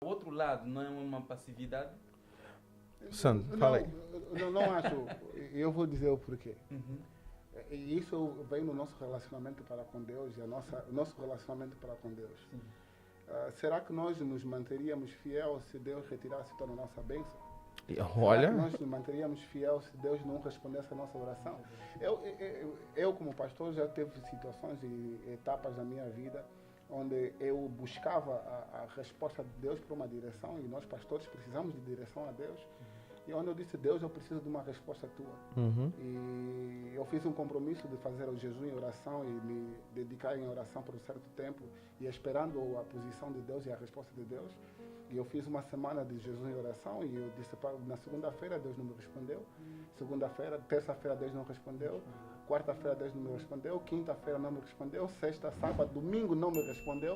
O outro lado não é uma passividade? Sandro, fala aí. Não acho. Eu vou dizer o porquê. Uhum. E isso vem no nosso relacionamento para com Deus e o nosso relacionamento para com Deus. Sim. Será que nós nos manteríamos fiel se Deus retirasse toda a nossa bênção? Olha, Será que nós nos manteríamos fiel se Deus não respondesse a nossa oração? Eu como pastor, já teve situações e etapas na minha vida onde eu buscava a resposta de Deus para uma direção, e nós pastores precisamos de direção a Deus. E onde eu disse: Deus, eu preciso de uma resposta tua. Uhum. E eu fiz um compromisso de fazer o jejum em oração e me dedicar em oração por um certo tempo, e esperando a posição de Deus e a resposta de Deus. E eu fiz uma semana de jejum e oração, e eu disse: na segunda-feira Deus não me respondeu, terça-feira Deus não respondeu, quarta-feira Deus não me respondeu, quinta-feira não me respondeu, sexta, sábado, domingo não me respondeu,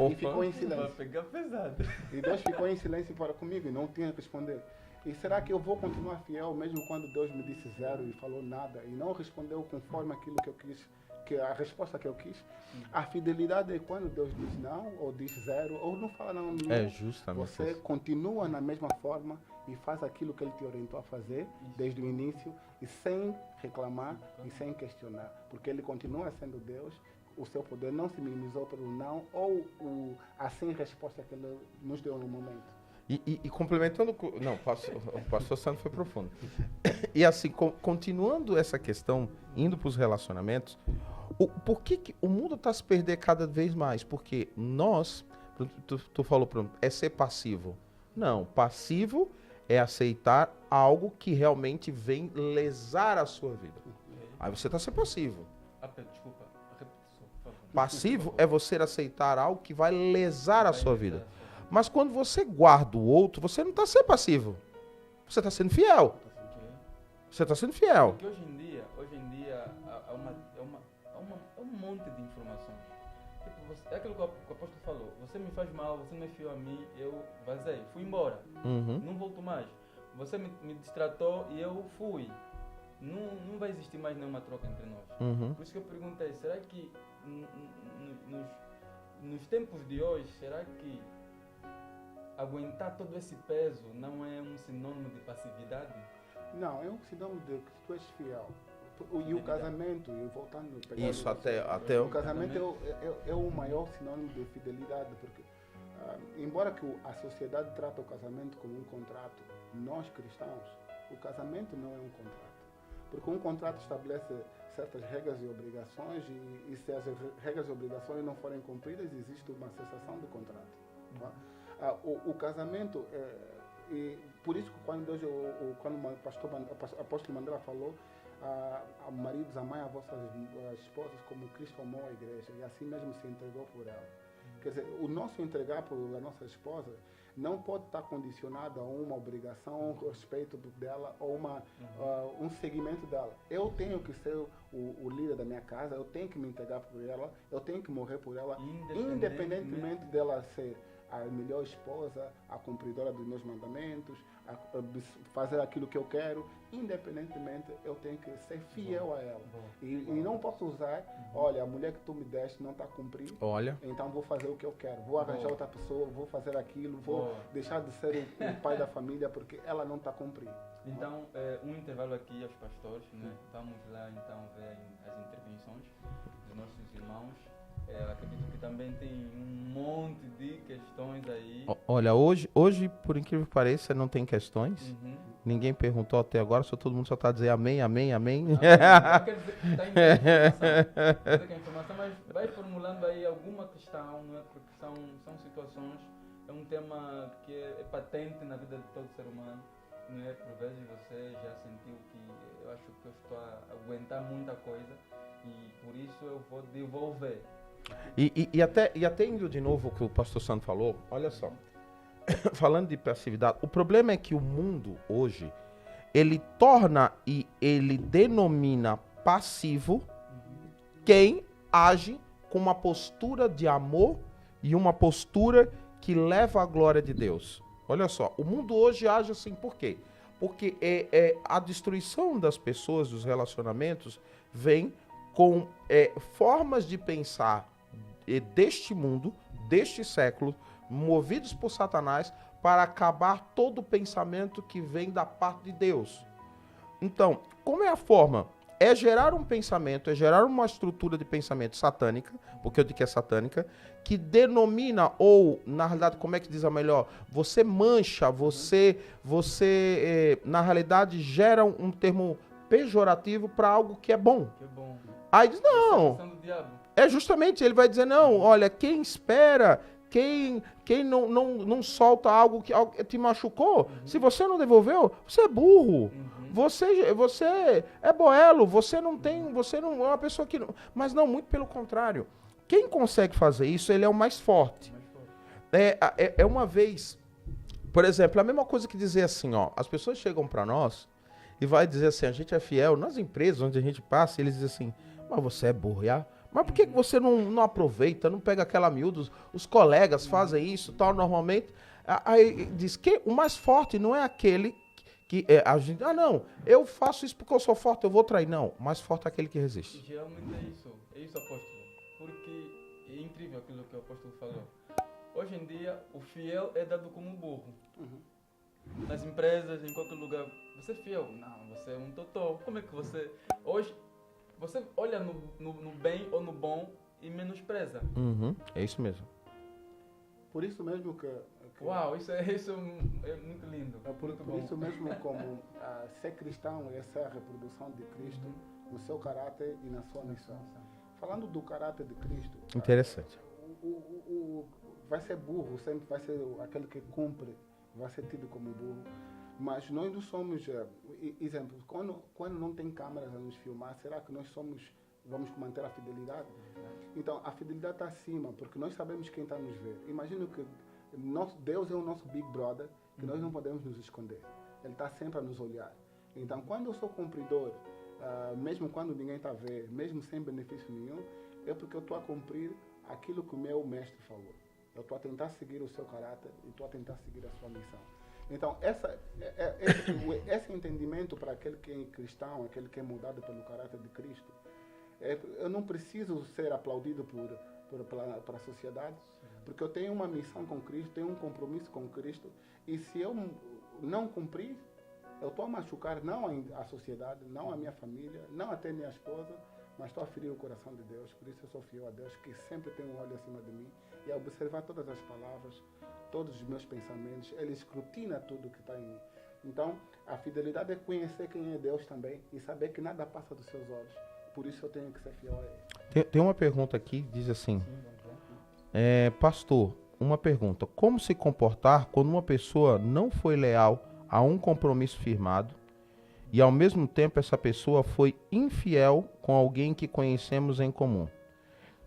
e ficou em Vai silêncio. pegar pesado. E Deus ficou em silêncio para comigo e não tinha que responder. E será que eu vou continuar fiel mesmo quando Deus me disse zero e falou nada e não respondeu conforme aquilo que eu quis, que a resposta que eu quis? A fidelidade é quando Deus diz não, ou diz zero, ou não fala não. é justamente Você isso. continua na mesma forma e faz aquilo que Ele te orientou a fazer desde o início, e sem reclamar e sem questionar, porque Ele continua sendo Deus. O seu poder não se minimizou pelo não ou a sem resposta que Ele nos deu no momento. E complementando, não, o pastor Sandro foi profundo. E assim, continuando essa questão, indo para os relacionamentos, por que o mundo está se perdendo cada vez mais? Porque nós, tu falou, pronto, é ser passivo. Não, passivo é aceitar algo que realmente vem lesar a sua vida. Aí você está sendo passivo. Desculpa, repetição, por favor. Passivo é você aceitar algo que vai lesar a sua vida. Mas quando você guarda o outro, você não está sendo passivo. Você está sendo fiel. Ok. Você está sendo fiel. Porque hoje em dia há um monte de informações. Tipo, é aquilo que o apóstolo falou: você me faz mal, você não é fiel a mim, eu vazei, fui embora, Uhum. não volto mais. Você me distratou e eu fui. Não vai existir mais nenhuma troca entre nós. Uhum. Por isso que eu perguntei: será que nos tempos de hoje, será que aguentar todo esse peso não é um sinônimo de passividade? Não, é um sinônimo de que tu és fiel. E o casamento, e voltando... Isso, até O casamento é o maior sinônimo de fidelidade, porque embora que a sociedade trata o casamento como um contrato, nós cristãos, o casamento não é um contrato. Porque um contrato estabelece certas regras e obrigações, e se as regras e obrigações não forem cumpridas, existe uma cessação do contrato. Tá? O casamento, e por isso que quando o apóstolo Mandela falou: maridos, amai as vossas esposas como Cristo amou a igreja, e assim mesmo se entregou por ela. Quer dizer, o nosso entregar por a nossa esposa não pode estar condicionado a uma obrigação, um respeito dela, ou um seguimento dela. Eu tenho que ser o líder da minha casa, eu tenho que me entregar por ela, eu tenho que morrer por ela, independentemente dela ser a melhor esposa, a cumpridora dos meus mandamentos, a fazer aquilo que eu quero, independentemente, eu tenho que ser fiel a ela. E não posso usar: olha, a mulher que tu me deste não está a cumprir, Olha. então vou fazer o que eu quero, vou arranjar outra pessoa, vou fazer aquilo, vou deixar de ser o pai da família porque ela não está a cumprir. Então, um intervalo aqui aos pastores, né? Vamos lá então ver as intervenções dos nossos irmãos. Acredito que também tem um monte de questões aí. Olha, hoje, por incrível que pareça, não tem questões. Uhum. Ninguém perguntou até agora, todo mundo só está dizendo amém, amém, amém. Não quer dizer que está em informação, mas vai formulando aí alguma questão, né? Porque são situações, é um tema que é patente na vida de todo ser humano. Né? Por vezes você já sentiu que eu acho que eu estou a aguentar muita coisa e por isso eu vou devolver. E até indo de novo o que o pastor Sandro falou, olha só, falando de passividade, o problema é que o mundo hoje, ele torna e ele denomina passivo quem age com uma postura de amor e uma postura que leva à glória de Deus. Olha só, o mundo hoje age assim, por quê? Porque a destruição das pessoas, dos relacionamentos, vem com formas de pensar deste mundo, deste século, movidos por Satanás para acabar todo pensamento que vem da parte de Deus. Então, como é a forma? É gerar um pensamento, é gerar uma estrutura de pensamento satânica, porque eu digo que é satânica, que denomina, ou, na realidade, como é que diz a melhor? Você mancha, você na realidade, gera um termo pejorativo para algo que é bom. Que bom. Aí diz, não, Essa é a questão do diabo. é justamente, ele vai dizer, não, olha, quem espera, quem não solta algo que te machucou, se você não devolveu, você é burro. Você é boelo, você não é uma pessoa que não... Mas não, muito pelo contrário. Quem consegue fazer isso, ele é o mais forte. É uma vez, por exemplo, a mesma coisa que dizer assim, ó, as pessoas chegam para nós e vai dizer assim, a gente é fiel, nas empresas onde a gente passa, eles dizem assim, mas você é burro, já? Mas por que você não aproveita, não pega aquela miúda, os colegas fazem isso, tal, normalmente. Aí diz que o mais forte não é aquele que a gente, não, eu faço isso porque eu sou forte, eu vou trair. Não, o mais forte é aquele que resiste. Geralmente é isso, apóstolo. Porque é incrível aquilo que o apóstolo falou. Hoje em dia, o fiel é dado como burro. Nas empresas, em qualquer lugar, você é fiel. Não, você é um totó. Como é que você... Hoje, você olha no bem ou no bom e menospreza. É isso mesmo. Por isso mesmo que uau, isso é muito lindo. Por isso mesmo como ser cristão é ser a reprodução de Cristo no seu caráter e na sua missão. Falando do caráter de Cristo... Interessante. Vai ser burro, sempre vai ser aquele que cumpre, vai ser tido como burro. Mas nós não somos... exemplo, quando não tem câmeras a nos filmar, será que nós vamos manter a fidelidade? Então, a fidelidade está acima, porque nós sabemos quem está nos ver. Imagino que Deus é o nosso Big Brother, que nós não podemos nos esconder. Ele está sempre a nos olhar. Então, quando eu sou cumpridor, mesmo quando ninguém está a ver, mesmo sem benefício nenhum, é porque eu estou a cumprir aquilo que o meu mestre falou. Eu estou a tentar seguir o seu caráter e estou a tentar seguir a sua missão. Então, esse entendimento para aquele que é cristão, aquele que é mudado pelo caráter de Cristo, eu não preciso ser aplaudido para a sociedade, porque eu tenho uma missão com Cristo, tenho um compromisso com Cristo, e se eu não cumprir, eu estou a machucar não a sociedade, não a minha família, não até minha esposa, mas estou a ferir o coração de Deus. Por isso eu sou fiel a Deus, que sempre tem um olho acima de mim, e a observar todas as palavras, todos os meus pensamentos, Ele escrutina tudo que está em mim. Então, a fidelidade é conhecer quem é Deus também, e saber que nada passa dos seus olhos. Por isso eu tenho que ser fiel a Ele. Tem uma pergunta aqui, diz assim, pastor, uma pergunta, como se comportar quando uma pessoa não foi leal a um compromisso firmado e ao mesmo tempo essa pessoa foi infiel com alguém que conhecemos em comum?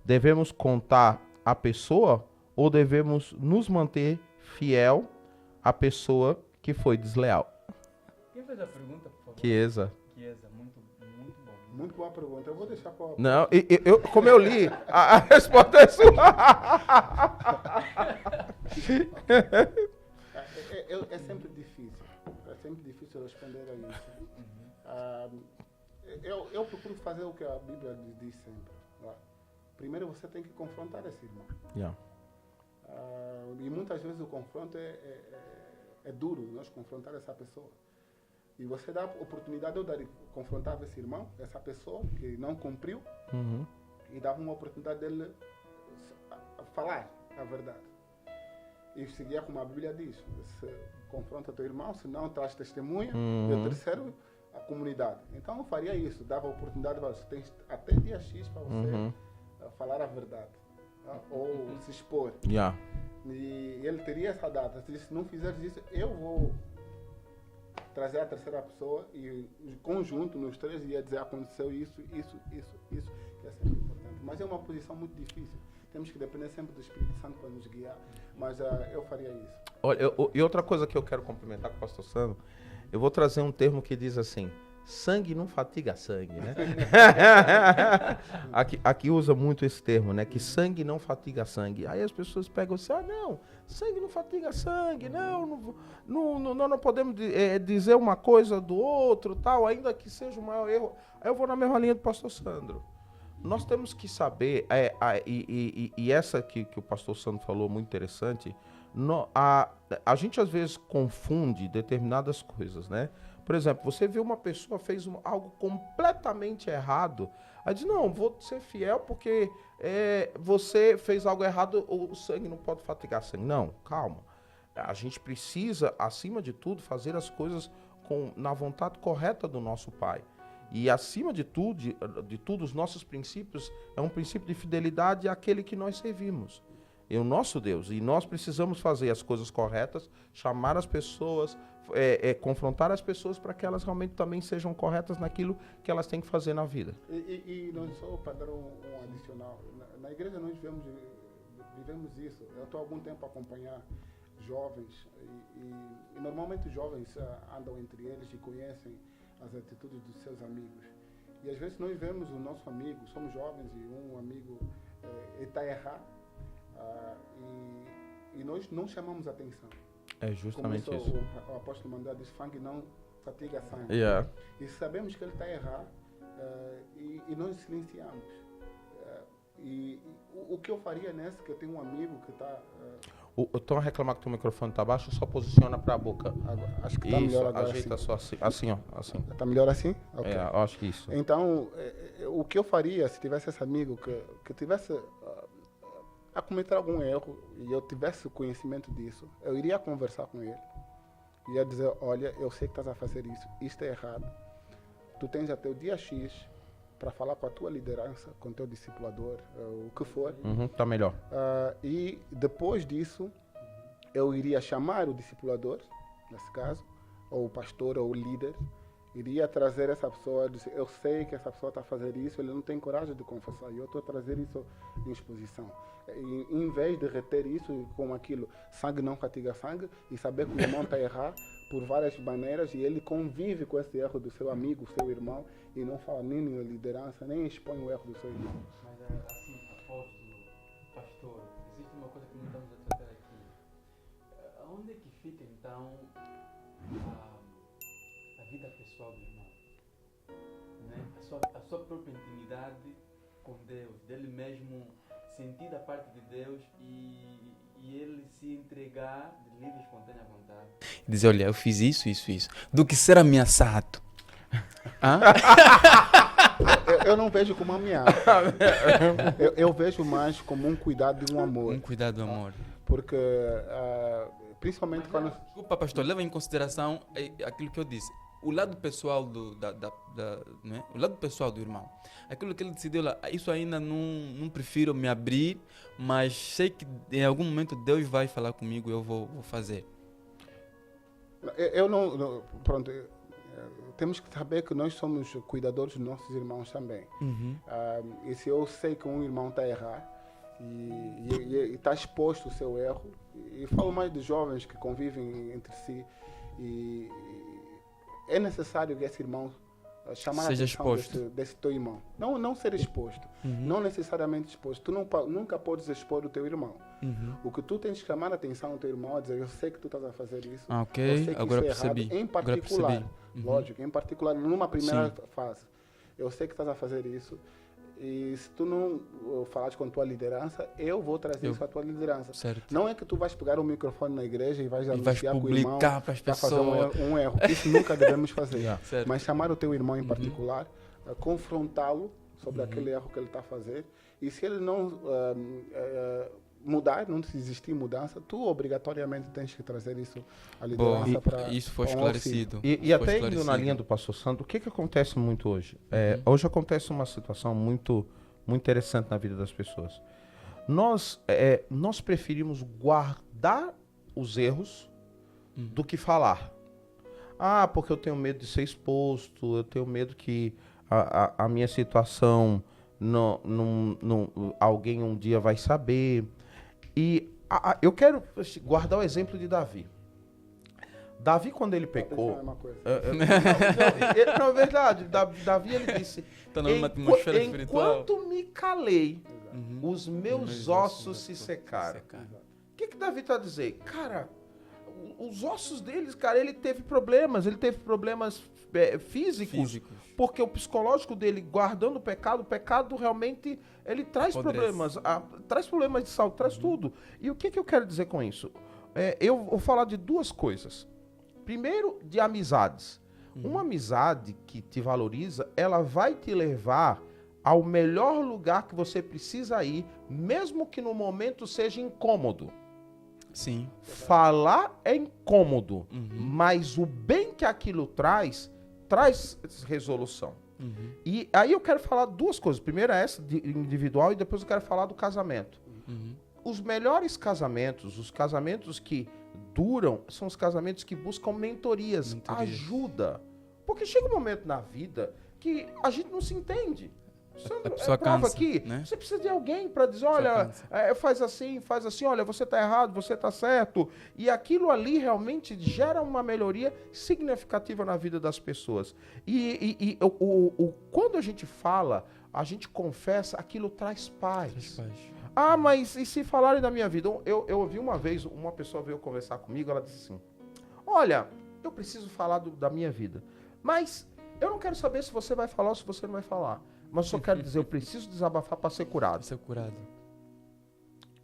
Devemos contar a pessoa ou devemos nos manter fiel à pessoa que foi desleal? Quem fez a pergunta, por favor? Chiesa, muito bom. Muito boa pergunta. Eu vou deixar para... Não, como eu li, a resposta é sua. É sempre difícil. É sempre difícil responder a isso. Eu procuro fazer o que a Bíblia diz sempre. Primeiro você tem que confrontar esse irmão. Yeah. E muitas vezes o confronto é duro, nós confrontar essa pessoa. E você dá a oportunidade de confrontar esse irmão, essa pessoa que não cumpriu, e dava uma oportunidade dele falar a verdade. E seguir como a Bíblia diz, se confronta teu irmão, se não traz testemunha, e o terceiro, a comunidade. Então eu faria isso, dava a oportunidade para você, tem até dia X para você falar a verdade, ou se expor. Yeah. E ele teria essa data, se não fizeres isso, eu vou trazer a terceira pessoa e em conjunto, nos três, ia dizer aconteceu isso, que é sempre importante. Mas é uma posição muito difícil. Temos que depender sempre do Espírito Santo para nos guiar, mas eu faria isso. Olha, e outra coisa que eu quero complementar com o pastor Sandro, eu vou trazer um termo que diz assim, sangue não fatiga sangue, né? aqui usa muito esse termo, né? Que sangue não fatiga sangue. Aí as pessoas pegam assim, não, sangue não fatiga sangue, não podemos dizer uma coisa do outro, tal, ainda que seja o maior erro. Aí eu vou na mesma linha do pastor Sandro. Nós temos que saber, e essa que o pastor Sandro falou, muito interessante, A gente às vezes confunde determinadas coisas, né? Por exemplo, você vê uma pessoa fez algo completamente errado, aí diz, não, vou ser fiel porque você fez algo errado, o sangue não pode fatigar sangue. Não, calma. A gente precisa, acima de tudo, fazer as coisas na vontade correta do nosso Pai. E acima de tudo, os nossos princípios é um princípio de fidelidade àquele que nós servimos. É o nosso Deus. E nós precisamos fazer as coisas corretas, chamar as pessoas, confrontar as pessoas para que elas realmente também sejam corretas naquilo que elas têm que fazer na vida. E não só para dar um adicional. Na igreja nós vivemos isso. Eu estou há algum tempo a acompanhar jovens e normalmente os jovens andam entre eles e conhecem as atitudes dos seus amigos. E às vezes nós vemos o nosso amigo, somos jovens e um amigo está errado e nós não chamamos atenção. É justamente isso. O apóstolo Mandar diz, sangue não fatiga sangue. Yeah. E sabemos que ele está errado e nós silenciamos. E o que eu faria nesse, que eu tenho um amigo que está... Estão a reclamar que o teu microfone está baixo, só posiciona para a boca. Acho que está melhor agora. Ajeita assim. Só assim, ó. Assim. Está melhor assim? Okay. Eu acho que isso. Então, o que eu faria se tivesse esse amigo que tivesse a cometer algum erro e eu tivesse conhecimento disso, eu iria conversar com ele. Ia dizer, olha, eu sei que estás a fazer isso, isto é errado. Tu tens até o dia X para falar com a tua liderança, com o teu discipulador, o que for. Tá melhor. E depois disso, eu iria chamar o discipulador, nesse caso, ou o pastor, ou o líder, iria trazer essa pessoa, dizer, eu sei que essa pessoa está a fazer isso, ele não tem coragem de confessar, e eu estou a trazer isso em exposição. E, em vez de reter isso com aquilo, sangue não fatiga sangue, e saber que o irmão está a errar por várias maneiras, e ele convive com esse erro do seu amigo, seu irmão, e não fala nem na liderança, nem expõe o erro do seu irmão. Mas assim, apóstolo, pastor, existe uma coisa que não estamos a tratar aqui. Onde é que fica então a vida pessoal do irmão? Né? A sua própria intimidade com Deus, dele mesmo sentir da parte de Deus e ele se entregar de livre, espontânea vontade. Dizer, olha, eu fiz isso, do que ser ameaçado. Eu não vejo como ameaça. eu vejo mais como um cuidado e um amor. Um cuidado e um amor. Porque, principalmente quando... Desculpa, pastor, leva em consideração aquilo que eu disse. O lado pessoal né? O lado pessoal do irmão. Aquilo que ele decidiu lá, isso ainda não prefiro me abrir, mas sei que em algum momento Deus vai falar comigo e eu vou fazer. Eu não pronto, temos que saber que nós somos cuidadores dos nossos irmãos também. E se eu sei que um irmão está a errar e está exposto o seu erro, e falo mais de jovens que convivem entre si, e é necessário que esse irmão chamar seja a atenção desse teu irmão. Não ser exposto. Não necessariamente exposto. Tu nunca podes expor o teu irmão. O que tu tens que chamar a atenção do teu irmão é dizer, eu sei que tu estás a fazer isso. Ok, eu sei que agora isso é percebi. errado. Em particular, lógico, em particular, numa primeira fase. Eu sei que estás a fazer isso. E se tu não falares com a tua liderança, eu vou trazer isso à tua liderança. Certo. Não é que tu vais pegar o microfone na igreja e vais anunciar que o irmão publicar para as está a fazer pessoas. um erro. Isso nunca devemos fazer. Certo. Mas chamar o teu irmão em particular, confrontá-lo sobre aquele erro que ele está a fazer. E se ele não mudar, não existir mudança, tu obrigatoriamente tens que trazer isso à liderança para... Isso foi esclarecido. E até indo na linha do pastor Santo, o que acontece muito hoje? Hoje acontece uma situação muito, muito interessante na vida das pessoas. Nós preferimos guardar os erros do que falar. Porque eu tenho medo de ser exposto, eu tenho medo que a minha situação, alguém um dia vai saber. E eu quero guardar o exemplo de Davi. Davi, quando ele pecou... Não, é verdade. Davi, ele disse... Enquanto me calei, os meus ossos se secaram. O que Davi está a dizer? Cara, os ossos deles, cara, ele teve problemas físicos. Porque o psicológico dele, guardando o pecado realmente, ele traz problemas. Traz problemas de saúde, traz tudo. E o que eu quero dizer com isso? eu vou falar de duas coisas. Primeiro, de amizades. Uma amizade que te valoriza, ela vai te levar ao melhor lugar que você precisa ir, mesmo que no momento seja incômodo. Sim. Falar é incômodo, mas o bem que aquilo traz resolução. E aí eu quero falar duas coisas. Primeiro é essa, de individual, e depois eu quero falar do casamento. Os melhores casamentos, os casamentos que duram, são os casamentos que buscam mentorias, ajuda. Porque chega um momento na vida que a gente não se entende. A pessoa cansa, aqui, né? Você precisa de alguém para dizer, olha, faz assim, olha, você está errado, você está certo. E aquilo ali realmente gera uma melhoria significativa na vida das pessoas. Quando a gente fala, a gente confessa, aquilo traz paz. Ah, mas e se falarem da minha vida? Eu ouvi uma vez, uma pessoa veio conversar comigo, ela disse assim, olha, eu preciso falar da minha vida, mas eu não quero saber se você vai falar ou se você não vai falar. Mas eu só quero dizer, eu preciso desabafar para ser curado.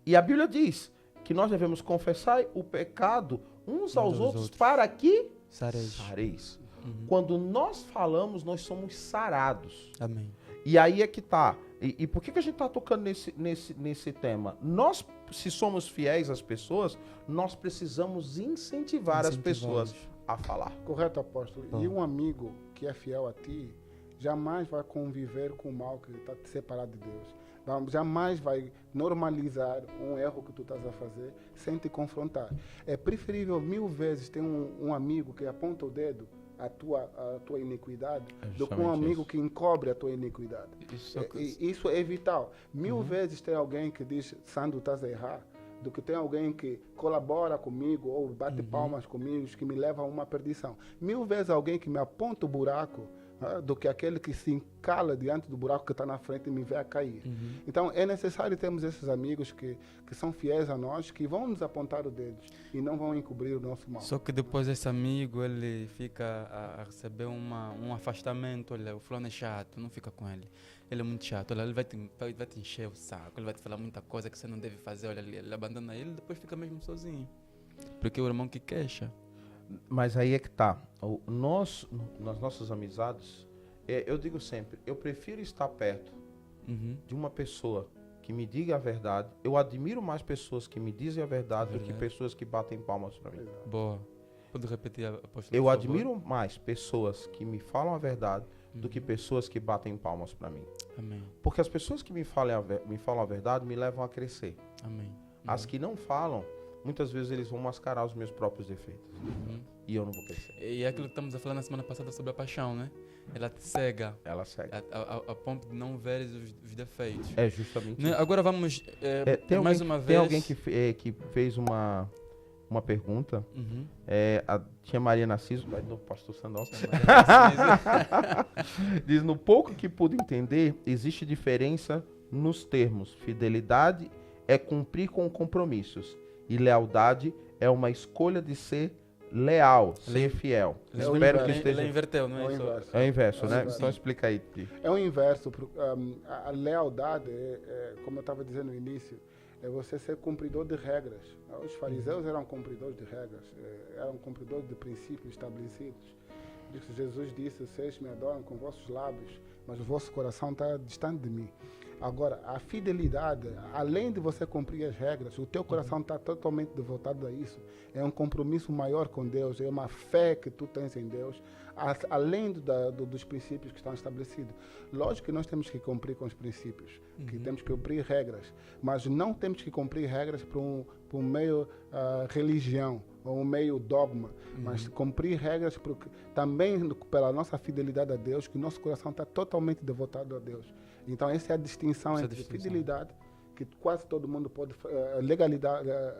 E a Bíblia diz que nós devemos confessar o pecado uns aos outros para que sareis. Quando nós falamos, nós somos sarados. Amém. E aí é que tá. E por que a gente está tocando nesse tema? Nós, se somos fiéis às pessoas, nós precisamos incentivar as pessoas a falar. Correto, apóstolo. E um amigo que é fiel a ti, jamais vai conviver com o mal que está te separado de Deus. Jamais vai normalizar um erro que tu estás a fazer sem te confrontar. É preferível 1000 vezes ter um amigo que aponta o dedo a tua iniquidade do que um amigo que encobre a tua iniquidade. Isso é vital. 1000 vezes tem alguém que diz, Sandro, estás a errar, do que tem alguém que colabora comigo ou bate palmas comigo, que me leva a uma perdição. 1000 vezes alguém que me aponta o buraco do que aquele que se encala diante do buraco que está na frente e me vê a cair. Então é necessário termos esses amigos que são fiéis a nós, que vão nos apontar o dedo e não vão encobrir o nosso mal. Só que depois esse amigo, ele fica a receber um afastamento. Olha, o fulano é chato, não fica com ele. Ele é muito chato, olha, ele vai te encher o saco, ele vai te falar muita coisa que você não deve fazer. Olha, ele abandona ele, depois fica mesmo sozinho. Porque é o irmão que queixa. Mas aí é que tá. Nas nossas amizades, eu digo sempre, eu prefiro estar perto de uma pessoa que me diga a verdade. Eu admiro mais pessoas que me dizem a verdade do que pessoas que batem palmas para mim. Boa. Pode repetir, apóstolo? Eu admiro mais pessoas que me falam a verdade do que pessoas que batem palmas para mim. Amém. Porque as pessoas que me falam a verdade me levam a crescer. Amém. As que não falam, muitas vezes eles vão mascarar os meus próprios defeitos. E eu não vou crescer. E é aquilo que estamos a falar na semana passada sobre a paixão, né? Ela te cega. Ela cega. A ponto de não veres os defeitos. É justamente Né? isso. Agora vamos mais uma vez. Tem alguém que fez uma pergunta. A tia Maria Narciso, vai do pastor Sandal. Diz, no pouco que pude entender, existe diferença nos termos. Fidelidade é cumprir com compromissos. E lealdade é uma escolha de ser leal, ser fiel. Espero que esteja... Ele inverteu, não é isso? É o inverso, né? Inverso. Então explica aí. É o inverso. A lealdade, como eu estava dizendo no início, é você ser cumpridor de regras. Os fariseus eram cumpridores de regras, eram cumpridores de princípios estabelecidos. Por isso Jesus disse, vocês me adoram com vossos lábios, mas o vosso coração está distante de mim. Agora, a fidelidade, além de você cumprir as regras, o teu coração está totalmente devotado a isso. É um compromisso maior com Deus, é uma fé que tu tens em Deus, além dos princípios que estão estabelecidos. Lógico que nós temos que cumprir com os princípios, que temos que cumprir regras, mas não temos que cumprir regras por um meio religião, ou um meio dogma, mas cumprir regras também pela nossa fidelidade a Deus, que o nosso coração está totalmente devotado a Deus. Então essa é a distinção entre fidelidade, que quase todo mundo pode,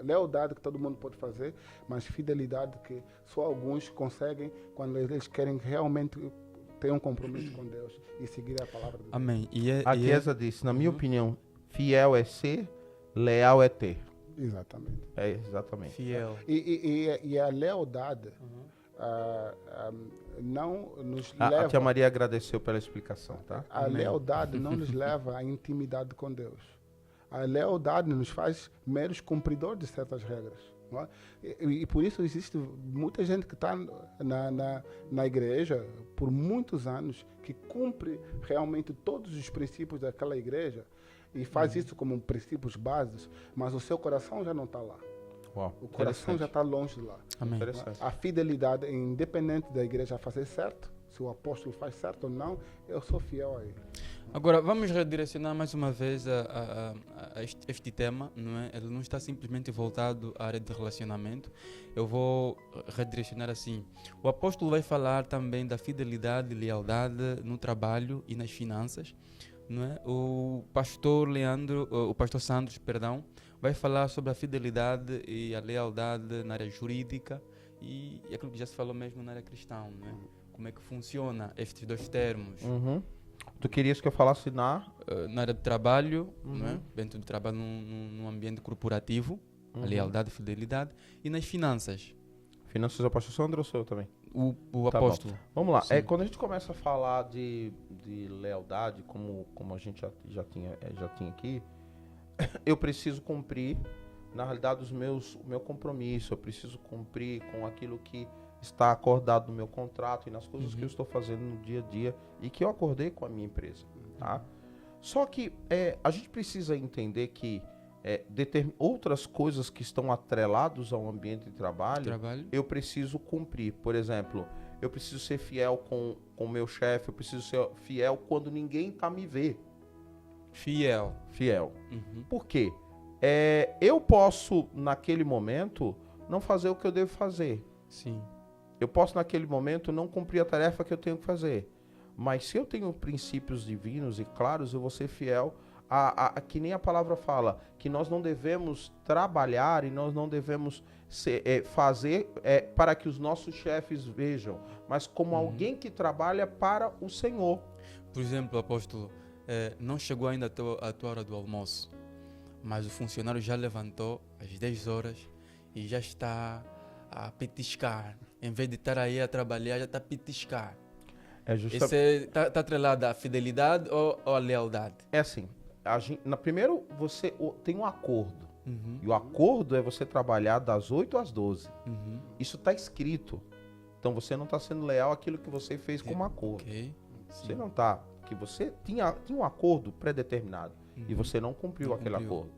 lealdade que todo mundo pode fazer, mas fidelidade que só alguns conseguem quando eles querem realmente ter um compromisso com Deus e seguir a palavra de Deus. Amém. A Chiesa disse, na minha opinião, fiel é ser, leal é ter. Exatamente. É, exatamente. Fiel. E a lealdade não nos leva... A tia Maria agradeceu pela explicação, tá? A lealdade não nos leva à intimidade com Deus. A lealdade nos faz meros cumpridores de certas regras. não é? E por isso existe muita gente que está na igreja por muitos anos, que cumpre realmente todos os princípios daquela igreja e faz isso como princípios básicos, mas o seu coração já não está lá. Uau, O coração já está longe de lá. Amém. interessante. A fidelidade, independente da igreja fazer certo, se o apóstolo faz certo ou não, eu sou fiel a ele. Agora, vamos redirecionar mais uma vez a este tema, não é? Ele não está simplesmente voltado à área de relacionamento. Eu vou redirecionar assim. O apóstolo vai falar também da fidelidade e lealdade no trabalho e nas finanças, não é? O pastor Santos, perdão, vai falar sobre a fidelidade e a lealdade na área jurídica e aquilo que já se falou mesmo na área cristã, não é? Como é que funciona estes dois termos? Uhum. Tu querias que eu falasse Na área de trabalho, não é? Dentro do trabalho num ambiente corporativo, a lealdade e fidelidade, e nas finanças, finanças do pastor Sandro ou sou eu também? o Tá bom. apóstolo. Vamos lá. Sim. Quando a gente começa a falar de lealdade, como a gente já tinha aqui, eu preciso cumprir, na realidade, o meu compromisso. Eu preciso cumprir com aquilo que está acordado no meu contrato e nas coisas que eu estou fazendo no dia a dia e que eu acordei com a minha empresa. Tá? Só que a gente precisa entender que outras coisas que estão atreladas ao ambiente de trabalho, eu preciso cumprir. Por exemplo, eu preciso ser fiel com o meu chefe, eu preciso ser fiel quando ninguém está me ver. Fiel. Uhum. Por quê? Eu posso, naquele momento, não fazer o que eu devo fazer. Sim. Eu posso, naquele momento, não cumprir a tarefa que eu tenho que fazer. Mas se eu tenho princípios divinos e claros, eu vou ser fiel que nem a palavra fala, que nós não devemos trabalhar e nós não devemos fazer para que os nossos chefes vejam, mas como alguém que trabalha para o Senhor. Por exemplo, apóstolo, não chegou ainda a tua hora do almoço, mas o funcionário já levantou às 10 horas e já está a petiscar. Em vez de estar aí a trabalhar, já está a petiscar. Isso está atrelado à fidelidade ou à lealdade? É assim, primeiro você tem um acordo. E o acordo é você trabalhar das 8 às 12. Isso está escrito. Então você não está sendo leal àquilo que você fez como acordo. Okay. Você não está. Porque você tinha um acordo pré-determinado e você não cumpriu aquele acordo.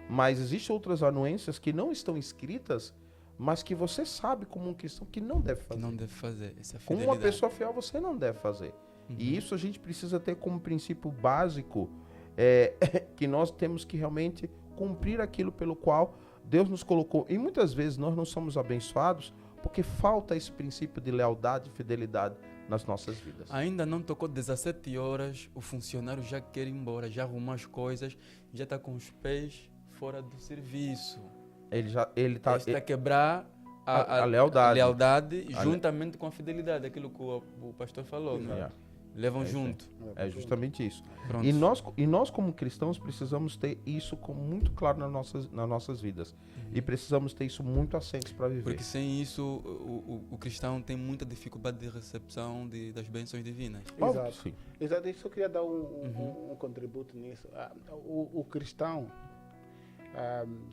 Mas existem outras anuências que não estão escritas, mas que você sabe como um cristão que não deve fazer. Não deve fazer. Essa como uma pessoa fiel, você não deve fazer. E isso a gente precisa ter como princípio básico, que nós temos que realmente cumprir aquilo pelo qual Deus nos colocou. E muitas vezes nós não somos abençoados porque falta esse princípio de lealdade e fidelidade nas nossas vidas. Ainda não tocou 17 horas, o funcionário já quer ir embora, já arrumou as coisas, já está com os pés fora do serviço. Ele está a quebrar a lealdade juntamente com a fidelidade, aquilo que o pastor falou, né? Levam junto. É justamente isso. Pronto. E nós como cristãos precisamos ter isso muito claro nas nossas vidas. E precisamos ter isso muito assente para viver. Porque sem isso o cristão tem muita dificuldade de recepção das bênçãos divinas. Exato. Sim. Exato. Isso eu queria dar um contributo nisso. O cristão,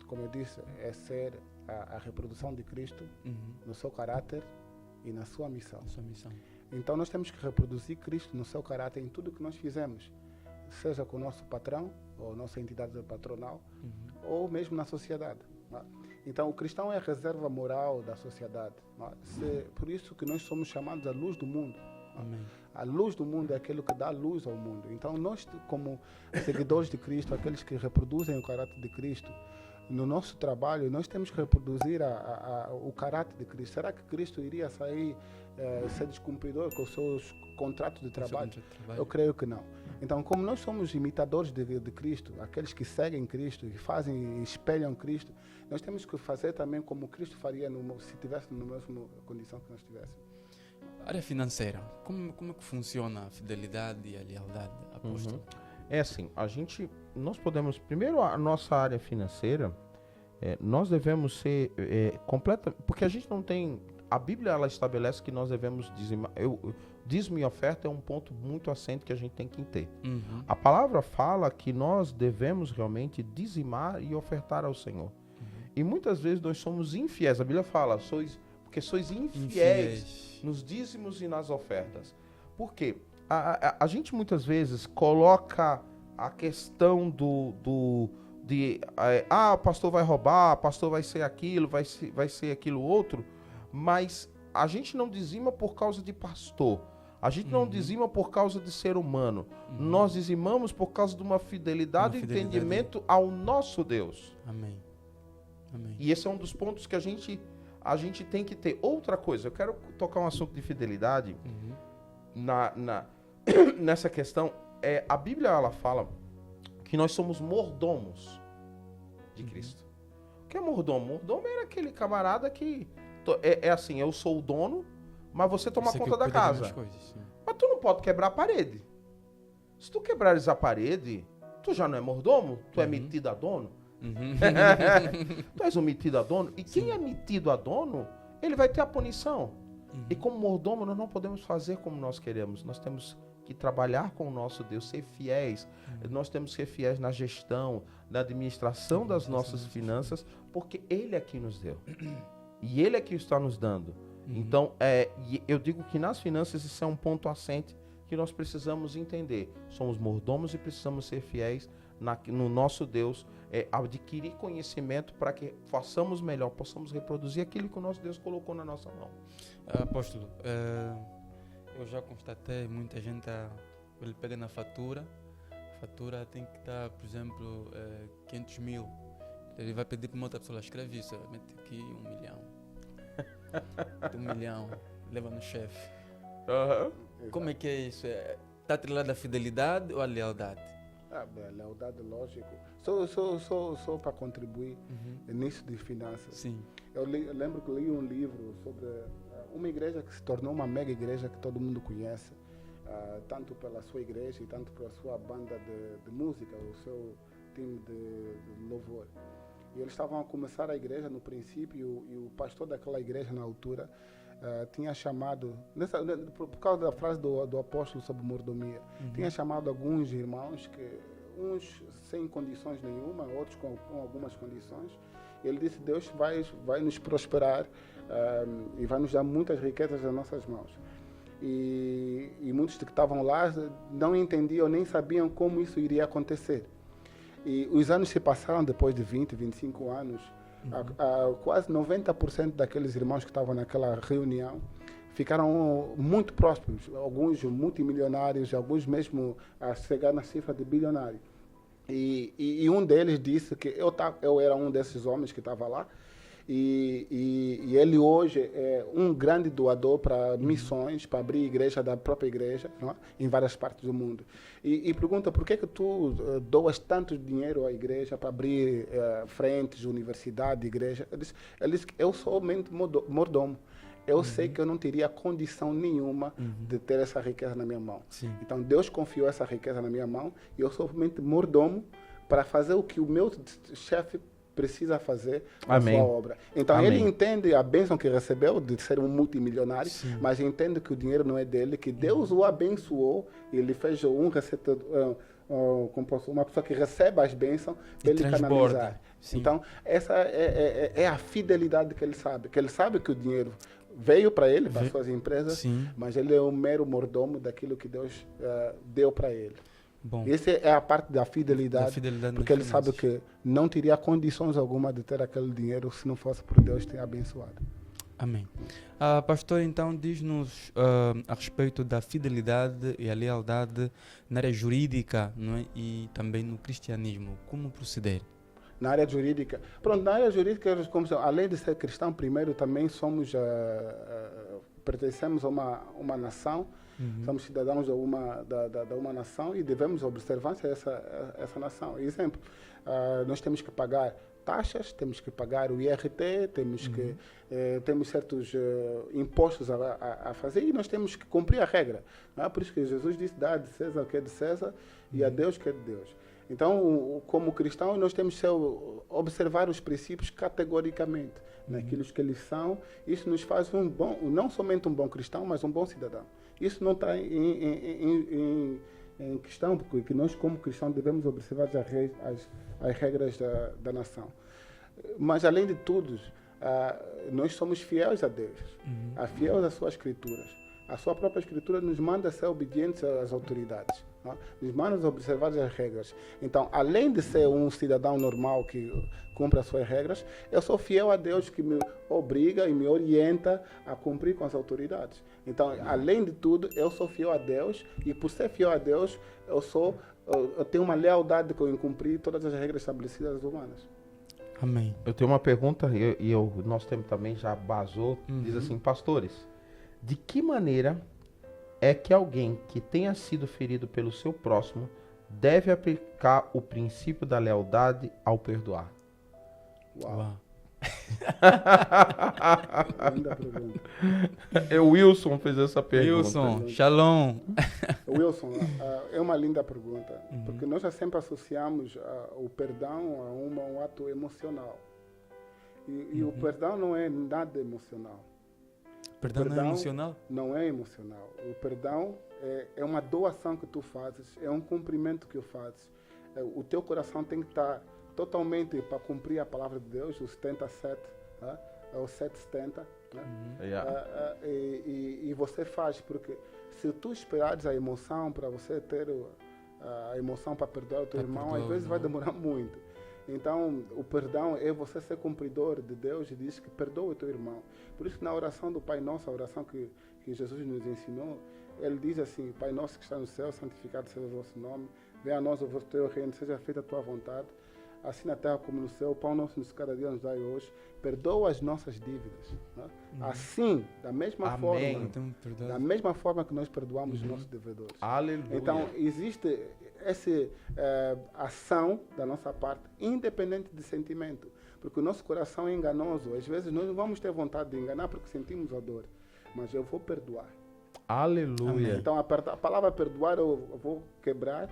como eu disse, é ser a reprodução de Cristo no seu caráter e na sua missão. Então nós temos que reproduzir Cristo no seu caráter em tudo que nós fizemos, seja com o nosso patrão, ou nossa entidade patronal, ou mesmo na sociedade. Então o cristão é a reserva moral da sociedade. Por isso que nós somos chamados a luz do mundo. Amém. A luz do mundo é aquilo que dá luz ao mundo. Então nós, como seguidores de Cristo, aqueles que reproduzem o caráter de Cristo, no nosso trabalho, nós temos que reproduzir o caráter de Cristo. Será que Cristo iria sair, ser descumpridor com os seus contratos de trabalho? Eu creio que não. Então, como nós somos imitadores de Cristo, aqueles que seguem Cristo, que fazem e espelham Cristo, nós temos que fazer também como Cristo faria se tivesse na mesma condição que nós tivéssemos. Área financeira, como é que funciona a fidelidade e a lealdade, apóstolo? É assim, nós podemos, primeiro a nossa área financeira, nós devemos ser completa, porque a gente não tem, a Bíblia ela estabelece que nós devemos dizimar, dízimo e oferta é um ponto muito assente que a gente tem que ter. A palavra fala que nós devemos realmente dizimar e ofertar ao Senhor. E muitas vezes nós somos infiéis. A Bíblia fala, porque sois infiéis nos dízimos e nas ofertas. Por quê? A gente muitas vezes coloca a questão o pastor vai roubar, pastor vai ser aquilo, vai ser aquilo outro, mas a gente não dizima por causa de pastor, a gente não dizima por causa de ser humano, nós dizimamos por causa de uma fidelidade e entendimento ao nosso Deus. Amém. Amém. E esse é um dos pontos que a gente tem que ter. Outra coisa, eu quero tocar um assunto de fidelidade nessa questão. A Bíblia ela fala que nós somos mordomos de Cristo. O que é mordomo? Mordomo era aquele camarada que assim, eu sou o dono, mas você toma conta da casa. Mas tu não pode quebrar a parede. Se tu quebrares a parede, tu já não é mordomo, tu é metido a dono. Tu és um metido a dono. E quem é metido a dono, ele vai ter a punição. E como mordomo, nós não podemos fazer como nós queremos. Nós temos que trabalhar com o nosso Deus, ser fiéis. Nós temos que ser fiéis na gestão, na administração das nossas finanças, porque Ele é quem nos deu. E Ele é quem está nos dando. Então, eu digo que nas finanças isso é um ponto assente que nós precisamos entender. Somos mordomos e precisamos ser fiéis no nosso Deus, adquirir conhecimento para que façamos melhor, possamos reproduzir aquilo que o nosso Deus colocou na nossa mão. Apóstolo, eu já constatei, muita gente, ele pega na fatura, a fatura tem que estar, por exemplo, 500 mil. Ele vai pedir para uma outra pessoa, escreve isso, mete aqui 1 milhão. 1 milhão, leva no chefe. Como é que é isso? Está atrelado à fidelidade ou à lealdade? A lealdade, lógico. Só para contribuir nisso de finanças. Sim. Eu lembro que li um livro sobre uma igreja que se tornou uma mega igreja que todo mundo conhece, tanto pela sua igreja e tanto pela sua banda de música, o seu time de louvor. E eles estavam a começar a igreja no princípio e o pastor daquela igreja na altura tinha chamado, por causa da frase do apóstolo sobre mordomia, tinha chamado alguns irmãos, uns sem condições nenhuma, outros com algumas condições. Ele disse, Deus vai nos prosperar e vai nos dar muitas riquezas nas nossas mãos. E muitos que estavam lá não entendiam nem sabiam como isso iria acontecer. E os anos se passaram, depois de 20, 25 anos, quase 90% daqueles irmãos que estavam naquela reunião ficaram muito prósperos, alguns multimilionários, alguns mesmo a chegar na cifra de bilionário. E um deles disse que eu era um desses homens que estava lá, e ele hoje é um grande doador para missões, para abrir igreja da própria igreja, não é? Em várias partes do mundo. E pergunta, por que tu doas tanto dinheiro à igreja para abrir frentes, universidade, igreja? Ele disse que eu sou mordomo. Eu sei que eu não teria condição nenhuma de ter essa riqueza na minha mão. Sim. Então Deus confiou essa riqueza na minha mão e eu sou somente mordomo para fazer o que o meu chefe precisa fazer na sua obra. Então ele entende a bênção que recebeu de ser um multimilionário, mas entende que o dinheiro não é dele, que Deus o abençoou e ele fez um receptor, uma pessoa que recebe as bênçãos para ele canalizar. Sim. Então essa é a fidelidade que ele sabe que o dinheiro veio para ele, para suas empresas, mas ele é um mero mordomo daquilo que Deus deu para ele. Bom. Essa é a parte da fidelidade porque ele sabe que não teria condições alguma de ter aquele dinheiro se não fosse por Deus ter abençoado. Amém. Pastor, então, diz-nos a respeito da fidelidade e a lealdade na área jurídica, não é? E também no cristianismo. Como proceder? Na área jurídica. Pronto, na área jurídica, além de ser cristão, primeiro também pertencemos a uma nação, somos cidadãos de uma nação e devemos observância a essa nação. Exemplo, nós temos que pagar taxas, temos que pagar o IRT, temos certos impostos a fazer e nós temos que cumprir a regra. Não é? Por isso que Jesus disse, dá de César o que é de César e a Deus o que é de Deus. Então, como cristãos, nós temos que observar os princípios categoricamente, naquilo que eles são. Isso nos faz não somente um bom cristão, mas um bom cidadão. Isso não está em questão, porque nós, como cristãos, devemos observar as regras da nação. Mas, além de tudo, nós somos fiéis a Deus, fiéis às suas escrituras. A sua própria escritura nos manda ser obedientes às autoridades, não? Nos manda observar as regras. Então, além de ser um cidadão normal que cumpre as suas regras, eu sou fiel a Deus que me obriga e me orienta a cumprir com as autoridades. Então, além de tudo, eu sou fiel a Deus, e por ser fiel a Deus, eu tenho uma lealdade em cumprir todas as regras estabelecidas humanas. Amém. Eu tenho uma pergunta, e o nosso tempo também já basou, diz assim, pastores, de que maneira é que alguém que tenha sido ferido pelo seu próximo deve aplicar o princípio da lealdade ao perdoar? Uau. Linda pergunta. O Wilson fez essa pergunta. Wilson, shalom. Wilson, é uma linda pergunta, porque nós já sempre associamos o perdão a um ato emocional. E o perdão não é nada emocional. Perdão não é emocional? Não é emocional. O perdão é uma doação que tu fazes, é um cumprimento que tu fazes. O teu coração tem que estar totalmente para cumprir a palavra de Deus, o 77, o 770. E você faz, porque se tu esperares a emoção para você ter a emoção para perdoar o teu irmão, às vezes vai demorar muito. Então, o perdão é você ser cumpridor de Deus e diz que perdoa o teu irmão. Por isso que na oração do Pai Nosso, a oração que Jesus nos ensinou, ele diz assim: Pai Nosso que está no céu, santificado seja o vosso nome, venha a nós o vosso teu reino, seja feita a tua vontade, assim na terra como no céu. O pão nosso nos cada dia nos dai hoje, perdoa as nossas dívidas. Né? Assim, da mesma forma, Então, da mesma forma que nós perdoamos os nossos devedores. Aleluia. Então, existe essa ação da nossa parte, independente de sentimento. Porque o nosso coração é enganoso. Às vezes nós não vamos ter vontade de enganar porque sentimos a dor. Mas eu vou perdoar. Aleluia. Então, a palavra perdoar eu vou quebrar.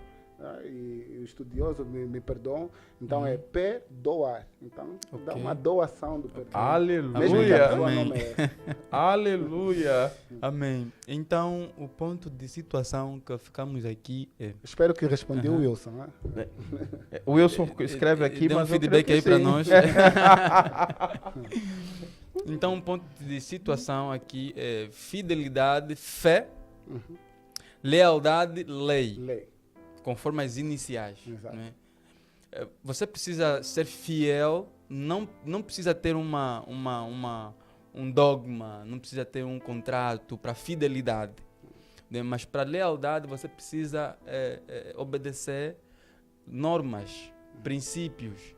E os estudiosos me perdoam. Então, é perdoar. Então, dá uma doação do perdão. Aleluia. Amém. Aleluia. Amém. Então, o ponto de situação que ficamos aqui é... Espero que respondi o Wilson. Né? O Wilson escreve aqui, dê um mas eu feedback creio aí que para sim. nós. Então, o ponto de situação aqui é fidelidade, fé, lealdade, lei. Conforme as iniciais. Exato. Né? Você precisa ser fiel, não precisa ter um dogma, não precisa ter um contrato para fidelidade. Né? Mas para lealdade você precisa obedecer normas, princípios.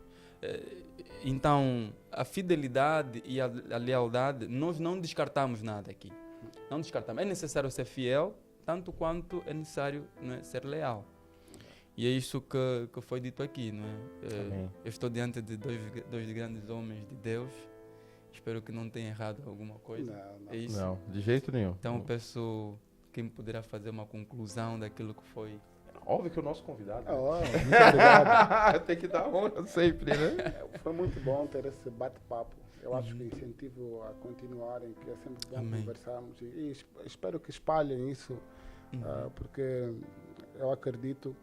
Então, a fidelidade e a lealdade, nós não descartamos nada aqui. Não descartamos. É necessário ser fiel, tanto quanto é necessário, né, ser leal. E é isso que foi dito aqui, não é? Eu estou diante de dois grandes homens de Deus. Espero que não tenha errado alguma coisa. Não. É isso? Não, de jeito nenhum. Então, eu peço quem poderá fazer uma conclusão daquilo que foi. Óbvio que o nosso convidado. Muito obrigado. Tem que dar honra sempre, né? Foi muito bom ter esse bate-papo. Eu acho que incentivo a continuarem, que é sempre bom conversarmos. E espero que espalhem isso, porque eu acredito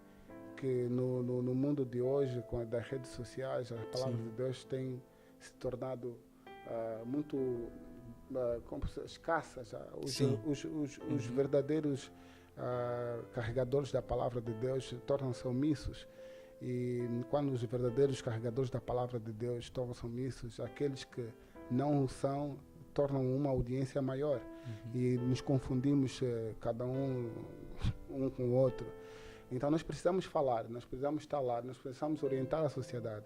que no mundo de hoje, com das redes sociais, as palavras de Deus têm se tornado muito escassas. Os verdadeiros carregadores da palavra de Deus tornam-se omissos. E quando os verdadeiros carregadores da palavra de Deus tornam-se omissos, aqueles que não o são tornam uma audiência maior. E nos confundimos cada um com o outro. Então nós precisamos falar, nós precisamos estar lá, nós precisamos orientar a sociedade.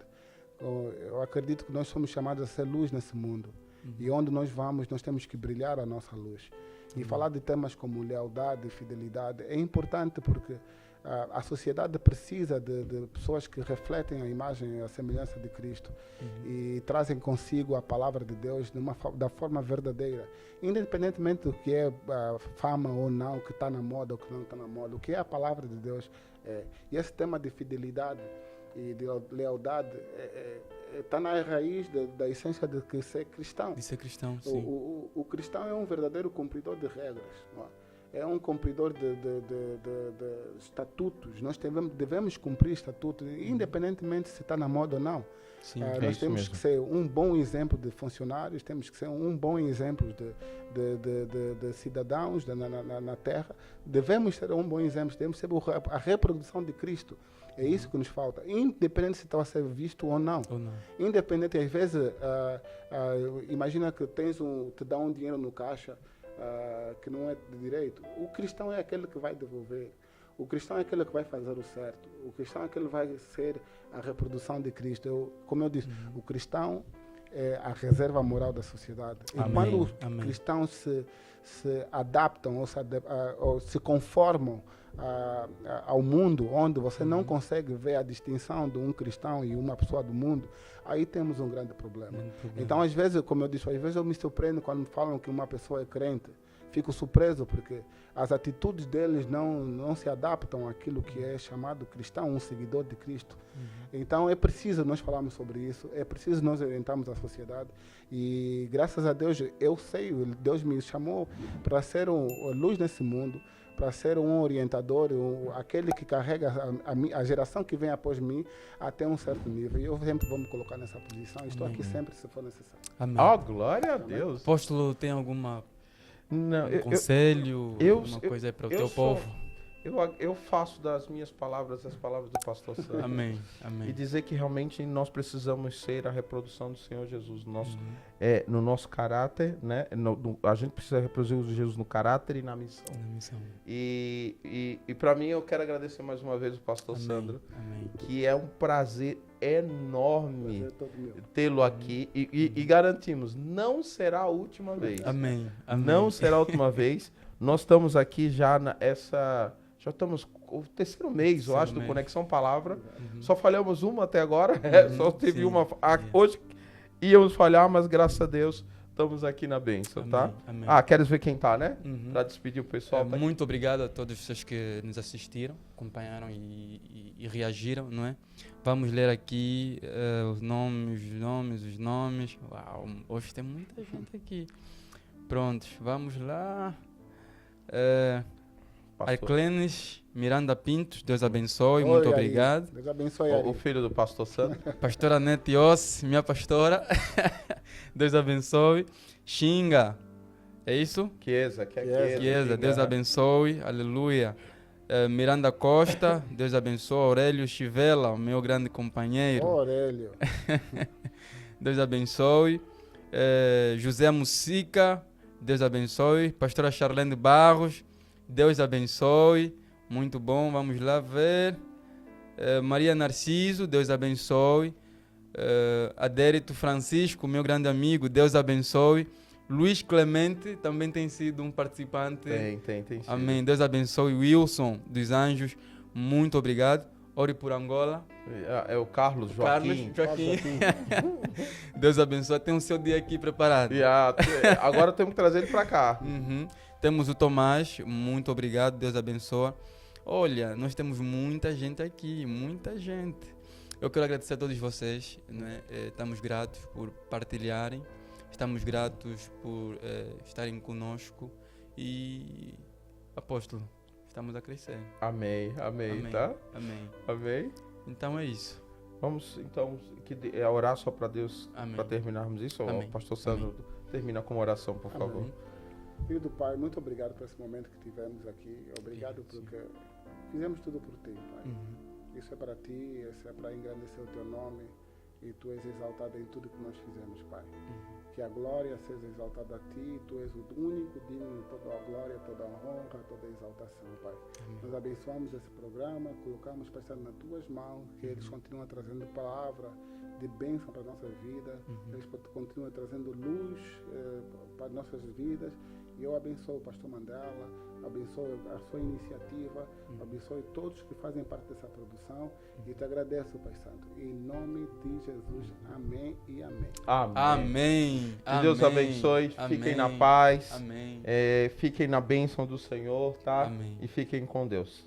Eu acredito que nós somos chamados a ser luz nesse mundo. E onde nós vamos, nós temos que brilhar a nossa luz. E falar de temas como lealdade e fidelidade é importante porque a sociedade precisa de pessoas que refletem a imagem e a semelhança de Cristo e trazem consigo a palavra de Deus da forma verdadeira, independentemente do que é fama ou não, que está na moda ou que não está na moda, o que é a palavra de Deus. E esse tema de fidelidade e de lealdade está na raiz da essência de ser cristão. De ser cristão, sim. O cristão é um verdadeiro cumpridor de regras. Não é? é um cumpridor de estatutos. Nós devemos cumprir estatutos, independentemente se está na moda ou não. Sim. Nós temos que ser um bom exemplo de funcionários, temos que ser um bom exemplo de cidadãos na terra. Devemos ser um bom exemplo, devemos ser a reprodução de Cristo. É isso que nos falta, independente se está a ser visto ou não. Independente, às vezes, imagina que te dá um dinheiro no caixa que não é de direito. O cristão é aquele que vai devolver. O cristão é aquele que vai fazer o certo. O cristão é aquele que vai ser a reprodução de Cristo. Como eu disse, o cristão é a reserva moral da sociedade. E quando os cristãos se adaptam ou se conformam ao mundo, onde você não consegue ver a distinção de um cristão e uma pessoa do mundo, aí temos um grande problema. Então, às vezes, como eu disse, às vezes eu me surpreendo quando me falam que uma pessoa é crente. Fico surpreso porque as atitudes deles não se adaptam àquilo que é chamado cristão, um seguidor de Cristo. Então é preciso nós falarmos sobre isso, é preciso nós orientarmos a sociedade e graças a Deus eu sei, Deus me chamou para ser luz nesse mundo, para ser um orientador, aquele que carrega a geração que vem após mim até um certo nível. E eu sempre vou me colocar nessa posição, estou aqui sempre se for necessário. Amém. Oh, glória a Deus. Apóstolo, tem alguma conselho, alguma coisa aí para o teu povo? Eu faço das minhas palavras as palavras do pastor Sandro. Amém, amém. E dizer que realmente nós precisamos ser a reprodução do Senhor Jesus. No nosso caráter, né? A gente precisa reproduzir o Jesus no caráter e na missão. E para mim, eu quero agradecer mais uma vez o pastor Sandro, que é um prazer enorme tê-lo aqui. E garantimos, não será a última vez. Amém. Não será a última vez. Nós estamos aqui já já estamos o terceiro mês, eu acho, do Conexão Palavra. Só falhamos uma até agora. Só teve uma. Hoje íamos falhar, mas graças a Deus estamos aqui na bênção, tá? Amém. Queres ver quem tá, né? Para despedir o pessoal. Muito obrigado a todos vocês que nos assistiram, acompanharam e reagiram, não é? Vamos ler aqui os nomes. Uau, hoje tem muita gente aqui. Prontos, vamos lá. Arclenes Miranda Pintos, Deus abençoe, muito obrigado. Deus abençoe. O filho do pastor Sandro. Pastora Nete Ossi, minha pastora. Deus abençoe. Xinga, é isso? Chiesa, Deus abençoe, aleluia. Miranda Costa, Deus abençoe. Aurélio Chivela, meu grande companheiro. Aurélio. Deus abençoe. José Musica, Deus abençoe. Pastora Charlene Barros, Deus abençoe. Muito bom, vamos lá ver. Maria Narciso, Deus abençoe. Adérito Francisco, meu grande amigo, Deus abençoe. Luiz Clemente também tem sido um participante. Tem sido. Amém. Deus abençoe. Wilson dos Anjos, muito obrigado. Ore por Angola. É o Carlos Joaquim. Deus abençoe. Tem o seu dia aqui preparado. Agora temos que trazer ele para cá. Temos o Tomás, muito obrigado. Deus abençoe. Olha, nós temos muita gente aqui, muita gente. Eu quero agradecer a todos vocês, né? Estamos gratos por partilharem, estamos gratos por estarem conosco e, apóstolo, estamos a crescer. Amém, tá? Amém. Então é isso. Vamos então orar só para Deus, para terminarmos isso. O pastor Sandro termina com uma oração, por favor. Amém. Filho do Pai, muito obrigado por esse momento que tivemos aqui. Obrigado porque fizemos tudo por Ti, Pai. Isso é para Ti, isso é para engrandecer o Teu nome e Tu és exaltado em tudo que nós fizemos, Pai. Que a glória seja exaltada a Ti, Tu és o único digno de toda a glória, toda a honra, toda a exaltação, Pai. Nós abençoamos esse programa, colocamos, Pai, nas Tuas mãos, que eles continuam trazendo palavra de bênção para a nossa vida, eles continuam trazendo luz para nossas vidas. E eu abençoo o pastor Mandela, abençoo a sua iniciativa, abençoo todos que fazem parte dessa produção e te agradeço, Pai Santo. Em nome de Jesus, amém e amém. Amém. Que Deus abençoe, fiquem na paz, fiquem na bênção do Senhor, tá? Amém. E fiquem com Deus.